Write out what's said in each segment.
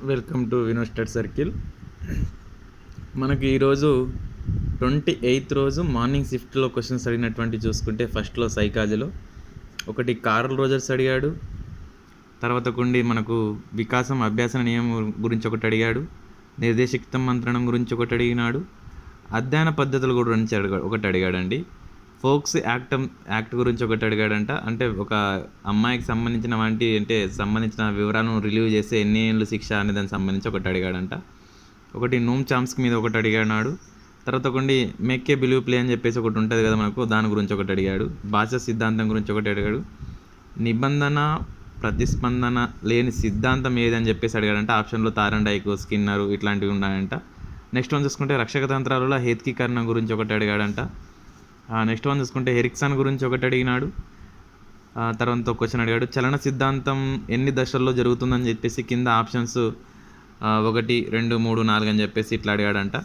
Welcome to వినోస్టెడ్ circle. మనకి ఈరోజు 28th రోజు మార్నింగ్ షిఫ్ట్లో క్వశ్చన్స్ అడిగినటువంటి చూసుకుంటే ఫస్ట్లో సైకాలజీలో ఒకటి కార్ల్ రోజర్స్ అడిగాడు. తర్వాత కొన్ని మనకు వికాసం అభ్యాసన నియమం గురించి ఒకటి అడిగాడు. నిర్దేశిత మంత్రణం గురించి ఒకటి అడిగినాడు. అధ్యయన పద్ధతుల గురించి ఒకటి అడిగాడండి. ఫోక్స్ యాక్ట్ గురించి ఒకటి అడిగాడంట. అంటే ఒక అమ్మాయికి సంబంధించిన వివరాలను రిలీవ్ చేస్తే ఎన్ని ఏళ్ళు శిక్ష అనే దానికి సంబంధించి ఒకటి అడిగాడంట. ఒకటి నూమ్ చామ్స్కీ మీద ఒకటి అడిగాడు. తర్వాత కొన్ని మేక్ ఏ బిలీవ్ ప్లే అని చెప్పేసి ఒకటి ఉంటుంది కదా మనకు, దాని గురించి ఒకటి అడిగాడు. భాష సిద్ధాంతం గురించి ఒకటి అడిగాడు. నిబంధన ప్రతిస్పందన లేని సిద్ధాంతం ఏదని చెప్పేసి అడిగాడంట. ఆప్షన్లో తారండైక్, స్కిన్నర్ ఇట్లాంటివి ఉన్నాయంట. నెక్స్ట్ వన్ చూసుకుంటే రక్షక తంత్రాలలో హేత్కీకరణ గురించి ఒకటి అడిగాడంట. నెక్స్ట్ వన్ చూసుకుంటే ఎరిక్సన్ గురించి ఒకటి అడిగినాడు. తర్వాత క్వశ్చన్ అడిగాడు, చలన సిద్ధాంతం ఎన్ని దశల్లో జరుగుతుందని చెప్పేసి కింద ఆప్షన్స్ 1, 2, 3, 4 అని చెప్పేసి ఇట్లా అడిగాడంట.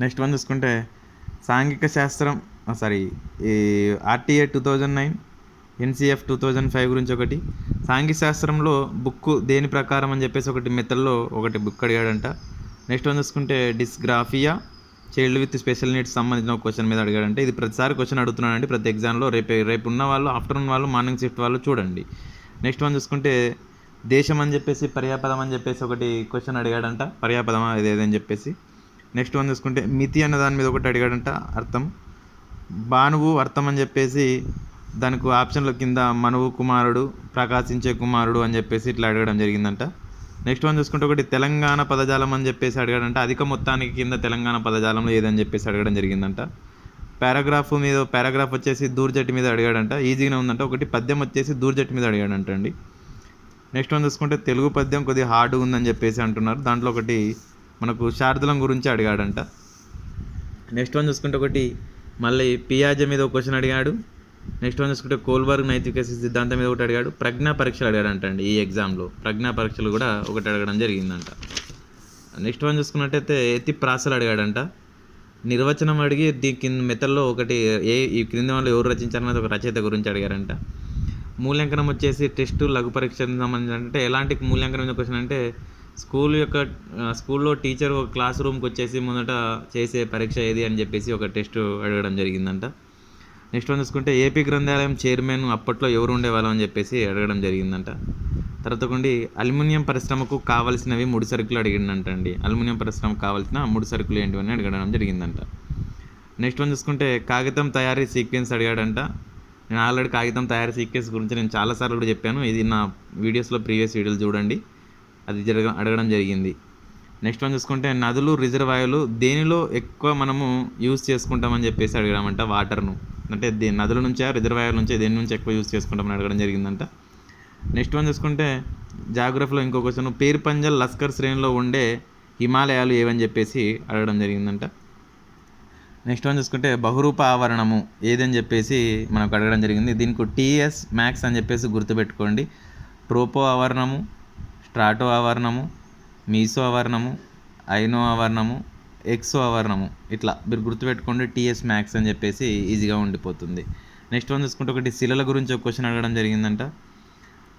నెక్స్ట్ వన్ చూసుకుంటే సాంఘిక శాస్త్రం ఈ RTA 2009, NCF 2005 గురించి ఒకటి, సాంఘిక శాస్త్రంలో బుక్ దేని ప్రకారం అని చెప్పేసి ఒకటి మెథడ్లో ఒకటి బుక్ అడిగాడంట. నెక్స్ట్ వన్ చూసుకుంటే dysgraphia child with special needs సంబంధించిన ఒక క్వశ్చన్ మీద అడిగాడంటే. ఇది ప్రతిసారి క్వశ్చన్ అడుగుతున్నానండి ప్రతి ఎగ్జామ్లో. రేపు ఉన్న వాళ్ళు, ఆఫ్టర్నూన్ వాళ్ళు, మార్నింగ్ షిఫ్ట్ వాళ్ళు చూడండి. నెక్స్ట్ వన్ చూసుకుంటే దేశం అని చెప్పేసి పర్యాపదం అని చెప్పేసి ఒకటి క్వశ్చన్ అడిగాడంట. పర్యాపదమా ఇదేదని చెప్పేసి. నెక్స్ట్ వన్ చూసుకుంటే మితి అన్న దాని మీద ఒకటి అడిగాడంట. అర్థం భానువు అర్థం అని చెప్పేసి దానికి ఆప్షన్ల కింద మనువు కుమారుడు, ప్రకాశించే కుమారుడు అని చెప్పేసి ఇట్లా అడగడం జరిగిందంట. నెక్స్ట్ వన్ చూసుకుంటే ఒకటి తెలంగాణ పదజాలం అని చెప్పేసి అడిగాడంట. అధిక మొత్తానికి కింద తెలంగాణ పదజాలంలో ఏదని చెప్పేసి అడగడం జరిగిందంట. పారాగ్రాఫ్ వచ్చేసి దూర్జటి మీద అడిగాడంట. ఈజీగానే ఉందంట. ఒకటి పద్యం వచ్చేసి దూర్జటి మీద అడిగాడంట అండి. నెక్స్ట్ వన్ చూసుకుంటే తెలుగు పద్యం కొద్దిగా హార్డ్ ఉందని చెప్పేసి అంటున్నారు. దాంట్లో ఒకటి మనకు శార్దులం గురించి అడిగాడంట. నెక్స్ట్ వన్ చూసుకుంటే ఒకటి మళ్ళీ పియాజే మీద ఒక క్వశ్చన్ అడిగాడు. నెక్స్ట్ వన్ చూసుకుంటే కోల్బర్గ్ నైతిక సిద్ధాంతం మీద ఒకటి అడిగాడు. ప్రజ్ఞా పరీక్షలు అడిగాడంట అండి. ఈ ఎగ్జామ్లో ప్రజ్ఞా పరీక్షలు కూడా ఒకటి అడగడం జరిగిందంట. నెక్స్ట్ వన్ చూసుకున్నట్టయితే ఎత్తి ప్రాసలు అడిగాడంట. నిర్వచనం అడిగి కింద మెథడ్లో ఒకటి ఈ క్రింది వాళ్ళు ఎవరు రచించారన్నది ఒక రచయిత గురించి అడిగారంట. మూల్యాంకనం వచ్చేసి టెస్టు లఘు పరీక్షకు సంబంధించి అంటే ఎలాంటి మూల్యాంకనం మీద క్వశ్చన్ అంటే స్కూల్లో టీచర్ ఒక క్లాస్ రూమ్కి వచ్చేసి ముందట చేసే పరీక్ష ఏది అని చెప్పేసి ఒక టెస్ట్ అడగడం జరిగిందంట. నెక్స్ట్ వన్ చూసుకుంటే ఏపీ గ్రంథాలయం చైర్మన్ అప్పట్లో ఎవరు ఉండేవాళ్ళు అని చెప్పేసి అడగడం జరిగిందంట. తర్వాత కొండి అల్యూమినియం పరిశ్రమకు కావాల్సినవి 3 సరుకులు అడిగిందంట అండి. అల్యూమినియం పరిశ్రమకు కావాల్సిన 3 సరుకులు ఏంటివని అడగడం జరిగిందంట. నెక్స్ట్ వన్ చూసుకుంటే కాగితం తయారీ సీక్వెన్స్ అడిగాడంట. నేను ఆల్రెడీ కాగితం తయారీ సీక్వెన్స్ గురించి నేను చాలాసార్లు కూడా చెప్పాను. ఇది నా ప్రీవియస్ వీడియోలు చూడండి, అది అడగడం జరిగింది. నెక్స్ట్ వన్ చూసుకుంటే నదులు, రిజర్వాయర్లు దేనిలో ఎక్కువ మనము యూజ్ చేసుకుంటామని చెప్పేసి అడగడమంట. వాటర్ను అంటే నదుల నుంచే, రిజర్వాయర్ నుంచే దేని నుంచి ఎక్కువ యూజ్ చేసుకుంటామని అడగడం జరిగిందంట. నెక్స్ట్ వన్ చూసుకుంటే జాగ్రఫీలో ఇంకో క్వశ్చన్ పేర్పంజల్ లస్కర్ శ్రేణిలో ఉండే హిమాలయాలు ఏవని చెప్పేసి అడగడం జరిగిందంట. నెక్స్ట్ వన్ చూసుకుంటే బహురూప ఆవరణము ఏదని చెప్పేసి మనకు అడగడం జరిగింది. దీనికి TS మ్యాక్స్ అని చెప్పేసి గుర్తుపెట్టుకోండి. ట్రోపో ఆవరణము, స్ట్రాటో ఆవరణము, మీసో ఆవరణము, ఐనో ఆవరణము, ఎక్సో ఆవరణము, ఇట్లా మీరు గుర్తుపెట్టుకోండి. TS మ్యాక్స్ అని చెప్పేసి ఈజీగా ఉండిపోతుంది. నెక్స్ట్ వన్ చూసుకుంటే ఒకటి శిలల గురించి ఒక క్వశ్చన్ అడగడం జరిగిందంట.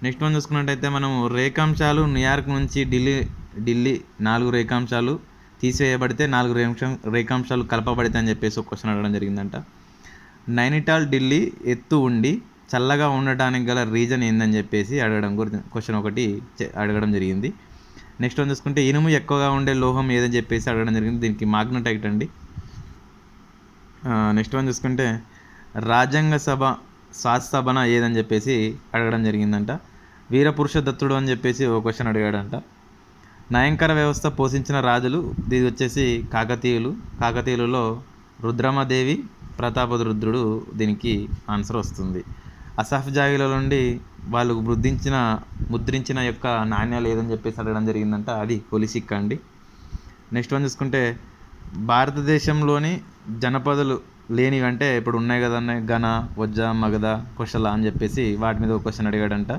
నెక్స్ట్ వన్ చూసుకున్నట్టయితే మనం రేఖాంశాలు న్యూయార్క్ నుంచి ఢిల్లీ 4 రేఖాంశాలు తీసివేయబడితే 4 రేఖాంశాలు కలపబడితే అని చెప్పేసి ఒక క్వశ్చన్ అడగడం జరిగిందంట. నైనిటాల్ ఢిల్లీ ఎత్తు ఉండి చల్లగా ఉండటానికి గల రీజన్ ఏందని చెప్పేసి క్వశ్చన్ ఒకటి అడగడం జరిగింది. నెక్స్ట్ వన్ చూసుకుంటే ఇనుము ఎక్కువగా ఉండే లోహం ఏదని చెప్పేసి అడగడం జరిగింది. దీనికి మాగ్నటైట్ అండి. నెక్స్ట్ వన్ చూసుకుంటే రాజ్యాంగ సభ శాసనసభన ఏదని చెప్పేసి అడగడం జరిగిందంట. వీరపురుష దత్తుడు అని చెప్పేసి ఒక క్వశ్చన్ అడిగాడంట. నయంకర వ్యవస్థ పోషించిన రాజులు ఇది వచ్చేసి కాకతీయులలో రుద్రమదేవి, ప్రతాపరుద్రుడు దీనికి ఆన్సర్ వస్తుంది. అసఫ్ జాగిల నుండి వాళ్ళు ముద్రించిన యొక్క నాణ్యాలు ఏదని చెప్పేసి అడగడం జరిగిందంట. అది కొలిసిక్క అండి. నెక్స్ట్ వన్ చూసుకుంటే భారతదేశంలోని జనపదాలు లేనివి అంటే ఇప్పుడు ఉన్నాయి కదన్న గణ, వజ్జ, మగధ, కొశల అని చెప్పేసి వాటి మీద ఒక క్వశ్చన్ అడిగాడంట.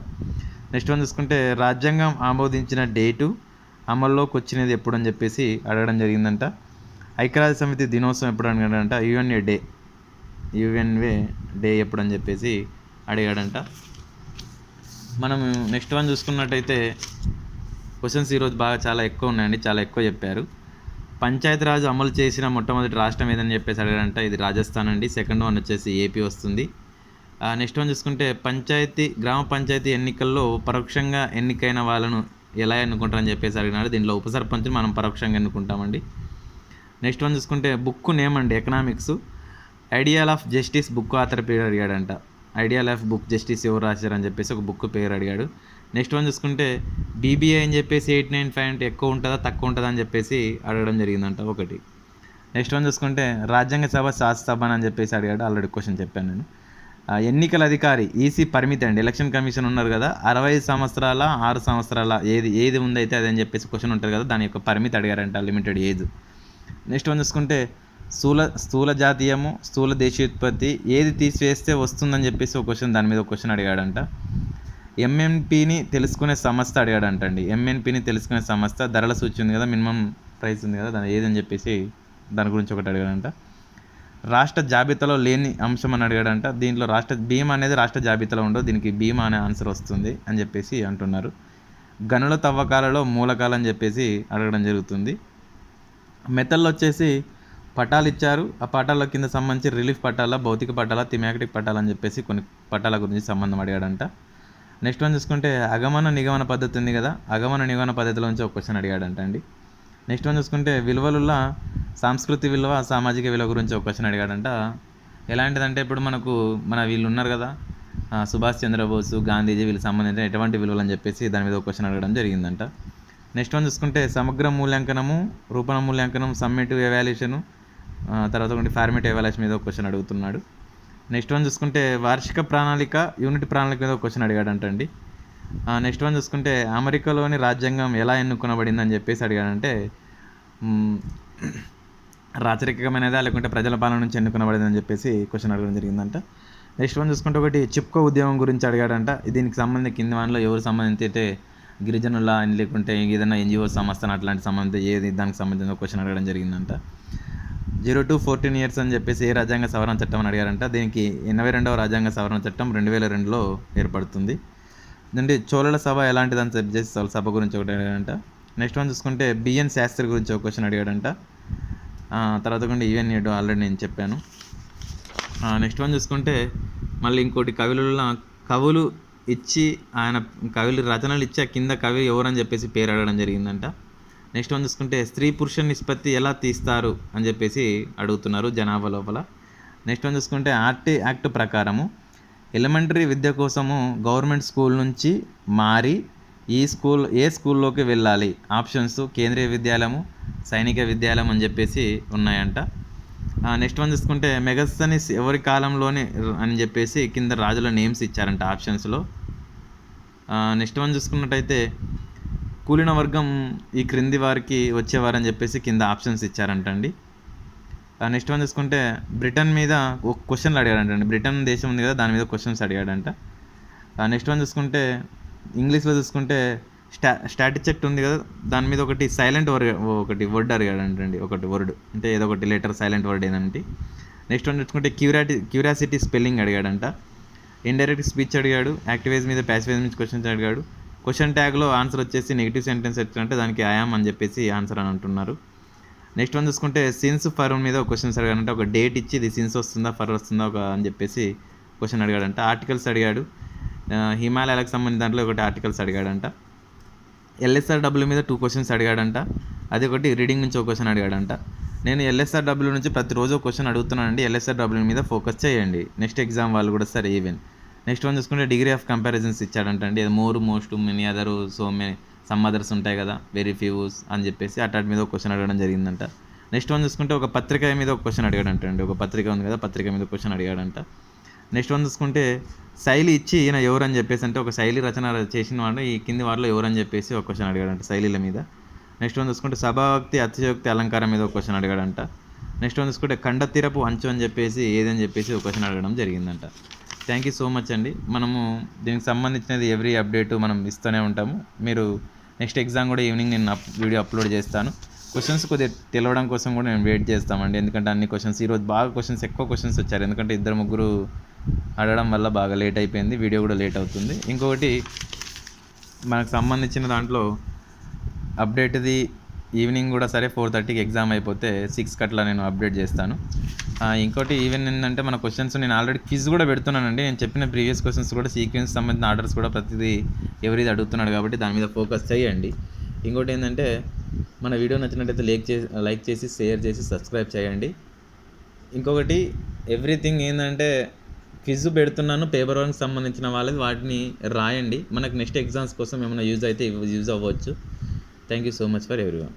నెక్స్ట్ వన్ చూసుకుంటే రాజ్యాంగం ఆమోదించిన డేటు, అమల్లోకి వచ్చినది ఎప్పుడు అని చెప్పేసి అడగడం జరిగిందంట. ఐక్యరాజ్య సమితి దినోత్సవం ఎప్పుడు అడిగాడంట. యుఎన్ఏ డే ఎప్పుడు అని చెప్పేసి అడిగాడంట. మనం నెక్స్ట్ వన్ చూసుకున్నట్టయితే క్వశ్చన్స్ ఈరోజు బాగా చాలా ఎక్కువ ఉన్నాయండి, చాలా ఎక్కువ చెప్పారు. పంచాయతీరాజ్ అమలు చేసిన మొట్టమొదటి రాష్ట్రం ఏదని చెప్పేసి అడిగారంట. ఇది రాజస్థాన్ అండి. సెకండ్ వన్ వచ్చేసి ఏపీ వస్తుంది. నెక్స్ట్ వన్ చూసుకుంటే గ్రామ పంచాయతీ ఎన్నికల్లో పరోక్షంగా ఎన్నికైన వాళ్ళను ఎలా ఎన్నుకుంటారని చెప్పేసి అడిగినాడు. దీంట్లో ఉప సర్పంచ్ని మనం పరోక్షంగా ఎన్నుకుంటామండి. నెక్స్ట్ వన్ చూసుకుంటే బుక్ నేమ్ అండి, economics. Ideal of justice book author పేరు అడిగాడంట. ఐడియల్ ఆఫ్ బుక్ జస్టిస్ ఎవరు రాశారని చెప్పేసి ఒక బుక్ పేరు అడిగాడు. నెక్స్ట్ వన్ చూసుకుంటే బీబీఐ అని చెప్పేసి 895 అంటే ఎక్కువ ఉంటుందా తక్కువ ఉంటుందా అని చెప్పేసి అడగడం జరిగిందంట ఒకటి. నెక్స్ట్ వన్ చూసుకుంటే రాజ్యాంగ సభ శాసనసభ అని చెప్పేసి అడిగాడు. ఆల్రెడీ క్వశ్చన్ చెప్పాను నేను. ఎన్నికల అధికారి ఈసీ పరిమితి అండి. ఎలక్షన్ కమిషన్ ఉన్నారు కదా, 60 సంవత్సరాల 6 సంవత్సరాల ఏది ఉందైతే అదని చెప్పేసి క్వశ్చన్ ఉంటుంది కదా, దాని యొక్క పరిమితి అడిగారంట, లిమిటెడ్ ఏజ్. నెక్స్ట్ వన్ చూసుకుంటే స్థూల జాతీయము స్థూల దేశీయోత్పత్తి ఏది తీసివేస్తే వస్తుందని చెప్పేసి ఒక క్వశ్చన్, దాని మీద ఒక క్వశ్చన్ అడిగాడంట. ఎంఎన్పిని తెలుసుకునే సంస్థ అడిగాడంట అండి. ఎంఎన్పిని తెలుసుకునే సంస్థ, ధరల సూచి ఉంది కదా, మినిమం ప్రైస్ ఉంది కదా, దాని ఏదని చెప్పేసి దాని గురించి ఒకటి అడిగాడంట. రాష్ట్ర జాబితాలో లేని అంశం అని అడిగాడంట. దీంట్లో బీమా అనేది రాష్ట్ర జాబితాలో ఉండవు, దీనికి బీమా అనే ఆన్సర్ వస్తుంది అని చెప్పేసి అంటున్నారు. గనుల తవ్వకాలలో మూలకాలు అని చెప్పేసి అడగడం జరుగుతుంది. మెథడ్లో వచ్చేసి పటాలు ఇచ్చారు. ఆ పటాల కింద సంబంధించి రిలీఫ్ పటాల, భౌతిక పటాల, థిమాటిక్ పటాల అని చెప్పేసి కొన్ని పటాల గురించి సంబంధం అడిగాడంట. నెక్స్ట్ వన్ చూసుకుంటే అగమన నిగమన పద్ధతి ఉంది కదా, అగమన నిగమన పద్ధతిలో నుంచి ఒక క్వశ్చన్ అడిగాడంట అండి. నెక్స్ట్ వన్ చూసుకుంటే విలువలున్న సాంస్కృతిక విలువ సామాజిక విలువ గురించి ఒక క్వశ్చన్ అడిగాడంట. ఎలాంటిదంటే ఇప్పుడు మన వీళ్ళు ఉన్నారు కదా, సుభాష్ చంద్రబోసు, గాంధీజీ, వీళ్ళకి సంబంధించిన ఎటువంటి విలువలు అని చెప్పేసి దాని మీద ఒక క్వశ్చన్ అడగడం జరిగిందంట. నెక్స్ట్ వన్ చూసుకుంటే సమగ్ర మూల్యాంకనము, రూపణ మూల్యాంకనం, సమ్మేటివ్ ఎవాల్యుయేషను, తర్వాత ఒకటి ఫార్మేటివ్ ఎవాల్యుయేషన్ మీద ఒక క్వశ్చన్ అడుగుతున్నాడు. నెక్స్ట్ వన్ చూసుకుంటే వార్షిక ప్రణాళిక, యూనిట్ ప్రణాళిక మీద ఒక క్వశ్చన్ అడిగాడంట అండి. నెక్స్ట్ వన్ చూసుకుంటే అమెరికాలోని రాజ్యాంగం ఎలా ఎన్నుకొనబడిందని చెప్పేసి అడిగాడంటే రాచరికమైనదా లేకుంటే ప్రజల పాలన నుంచి ఎన్నుకొనబడిందని చెప్పేసి క్వశ్చన్ అడగడం జరిగిందంట. నెక్స్ట్ వన్ చూసుకుంటే ఒకటి చిప్కో ఉద్యమం గురించి అడిగాడంట. దీనికి సంబంధించి కింది వానిలో ఎవరు సంబంధించి అయితే గిరిజనుల లేకుంటే ఏదైనా ఎన్జిఓ సంస్థ అట్లాంటి సంబంధించి దానికి సంబంధించిన క్వశ్చన్ అడగడం జరిగిందంట. 0 to 14 years అని చెప్పేసి ఏ రాజ్యాంగ సవరణ చట్టం అని అడిగారంట. దీనికి 82వ రాజ్యాంగ సవరణ చట్టం 2002లో ఏర్పడుతుంది. అంటే చోళల సభ ఎలాంటిదని చెప్పేసి సభ గురించి ఒకటి అడిగాడంట. నెక్స్ట్ వన్ చూసుకుంటే బిఎన్ శాస్త్రి గురించి ఒక క్వశ్చన్ అడిగాడంట. తర్వాత కొన్ని ఈవెన్ ఆల్రెడీ నేను చెప్పాను. నెక్స్ట్ వన్ చూసుకుంటే మళ్ళీ ఇంకోటి కవులు ఇచ్చి కవులు రచనలు ఇచ్చి కింద కవి ఎవరని చెప్పేసి పేరు అడగడం జరిగిందంట. నెక్స్ట్ వన్ చూసుకుంటే స్త్రీ పురుష నిష్పత్తి ఎలా తీస్తారు అని చెప్పేసి అడుగుతున్నారు జనాభా లోపల. నెక్స్ట్ వన్ చూసుకుంటే ఆర్టీ యాక్ట్ ప్రకారము ఎలిమెంటరీ విద్య కోసము గవర్నమెంట్ స్కూల్ నుంచి మారి ఏ స్కూల్లోకి వెళ్ళాలి? ఆప్షన్స్ కేంద్రీయ విద్యాలయము, సైనిక విద్యాలయం అని చెప్పేసి ఉన్నాయంట. నెక్స్ట్ వన్ చూసుకుంటే మెగస్తనిస్ ఎవరి కాలంలోనే అని చెప్పేసి కింద రాజుల నేమ్స్ ఇచ్చారంట ఆప్షన్స్లో. నెక్స్ట్ వన్ చూసుకున్నట్టయితే కూలిన వర్గం ఈ క్రింది వారికి వచ్చేవారని చెప్పేసి కింద ఆప్షన్స్ ఇచ్చారంట అండి. నెక్స్ట్ వన్ చూసుకుంటే బ్రిటన్ మీద ఒక క్వశ్చన్లు అడిగాడంటండి. బ్రిటన్ దేశం ఉంది కదా, దాని మీద క్వశ్చన్స్ అడిగాడంట. నెక్స్ట్ వన్ చూసుకుంటే ఇంగ్లీష్లో చూసుకుంటే స్టాటిస్టిక్ ఉంది కదా, దాని మీద ఒకటి సైలెంట్ వర్డ్ అడిగాడంటండి. ఒకటి వర్డ్ అంటే ఏదో ఒకటి లెటర్ సైలెంట్ వర్డ్ ఏదంటే. నెక్స్ట్ వన్ చూసుకుంటే క్యూరియాసిటీ స్పెల్లింగ్ అడిగాడంట. ఇండైరెక్ట్ స్పీచ్ అడిగాడు. యాక్టివేజ్ మీద ప్యాసివేజ్ నుంచి క్వశ్చన్స్ అడిగాడు. క్వశ్చన్ ట్యాగ్లో ఆన్సర్ వచ్చేసి నెగిటివ్ సెంటెన్స్ అంటే దానికి ఐయామ్ అని చెప్పేసి ఆన్సర్ అని అంటున్నారు. నెక్స్ట్ వన్ చూసుకుంటే సిన్స్ ఫర్ మీద ఒక క్వశ్చన్స్ అడిగాడంటే ఒక డేట్ ఇచ్చి ఇది సిన్స్ వస్తుందా ఫర్ వస్తుందా అని చెప్పేసి క్వశ్చన్ అడిగాడంట. ఆర్టికల్స్ అడిగాడు. హిమాలయాలకు సంబంధించిన దాంట్లో ఒకటి ఆర్టికల్స్ అడిగాడంట. LSRW మీద 2 క్వశ్చన్స్ అడిగాడంట. అది ఒకటి రీడింగ్ నుంచి ఒక క్వశ్చన్ అడిగాడంట. నేను LSRW నుంచి ప్రతిరోజు ఒక క్వశ్చన్ అడుగుతున్నానండి, LSRW మీద ఫోకస్ చేయండి, నెక్స్ట్ ఎగ్జామ్ వాళ్ళు కూడా సరే ఈవెన్. నెక్స్ట్ వన్ చూసుకుంటే డిగ్రీ ఆఫ్ కంపారిజన్స్ ఇచ్చాడంట అండి. More most many other some others ఉంటాయి కదా, వెరీ ఫ్యూస్ అని చెప్పేసి అటాటి మీద ఒక క్వశ్చన్ అడగడం జరిగిందంట. నెక్స్ట్ వన్ చూసుకుంటే ఒక పత్రిక మీద ఒక క్వశ్చన్ అడిగాడంట అండి. ఒక పత్రిక ఉంది కదా, పత్రిక మీద క్వశ్చన్ అడిగాడంట. నెక్స్ట్ వన్ చూసుకుంటే శైలి ఇచ్చి ఈయన ఎవరని చెప్పేసి అంటే ఒక శైలి రచన చేసిన వాడు ఈ కింది వారిలో ఎవరని చెప్పేసి ఒక క్వశ్చన్ అడిగాడంట శైలిల మీద. నెక్స్ట్ వన్ చూసుకుంటే సభావక్తి అతిశయోక్తి అలంకారం మీద ఒక క్వశ్చన్ అడిగాడంట. నెక్స్ట్ వన్ చూసుకుంటే ఖండతీరపు అంచు అని చెప్పేసి ఏదని చెప్పేసి ఒక క్వశ్చన్ అడగడం జరిగిందంట. థ్యాంక్ యూ సో మచ్ అండి. మనము దీనికి సంబంధించినది ఎవ్రీ అప్డేట్ మనం ఇస్తూనే ఉంటాము. మీరు నెక్స్ట్ ఎగ్జామ్ కూడా ఈవినింగ్ నేను వీడియో అప్లోడ్ చేస్తాను. క్వశ్చన్స్ కొద్దిగా తెలవడం కోసం కూడా నేను వెయిట్ చేస్తామండి, ఎందుకంటే అన్ని క్వశ్చన్స్ ఈరోజు బాగా ఎక్కువ క్వశ్చన్స్ వచ్చారు, ఎందుకంటే 2-3 అడగడం వల్ల బాగా లేట్ అయిపోయింది, వీడియో కూడా లేట్ అవుతుంది. ఇంకొకటి మనకు సంబంధించిన దాంట్లో అప్డేట్ది ఈవినింగ్ కూడా సరే 4:30కి ఎగ్జామ్ అయిపోతే 6కి అట్లా నేను అప్డేట్ చేస్తాను. ఇంకోటి ఈవెన్ ఏంటంటే మన క్వశ్చన్స్ నేను ఆల్రెడీ క్విజ్ కూడా పెడుతున్నానండి. నేను చెప్పిన ప్రీవియస్ క్వశ్చన్స్ కూడా సీక్వెన్స్ సంబంధించిన ఆర్డర్స్ కూడా ప్రతిదీ ఎవరిది అడుగుతున్నాడు కాబట్టి దాని మీద ఫోకస్ చేయండి. ఇంకోటి ఏంటంటే మన వీడియో నచ్చినట్టయితే లైక్ చేసి షేర్ చేసి సబ్స్క్రైబ్ చేయండి. ఇంకొకటి ఎవ్రీథింగ్ ఏంటంటే క్విజ్ పెడుతున్నాను, పేపర్ వర్క్కి సంబంధించిన వాళ్ళది వాటిని రాయండి. మనకు నెక్స్ట్ ఎగ్జామ్స్ కోసం ఏమైనా యూజ్ అయితే యూజ్ అవ్వచ్చు. Thank you so much for everyone.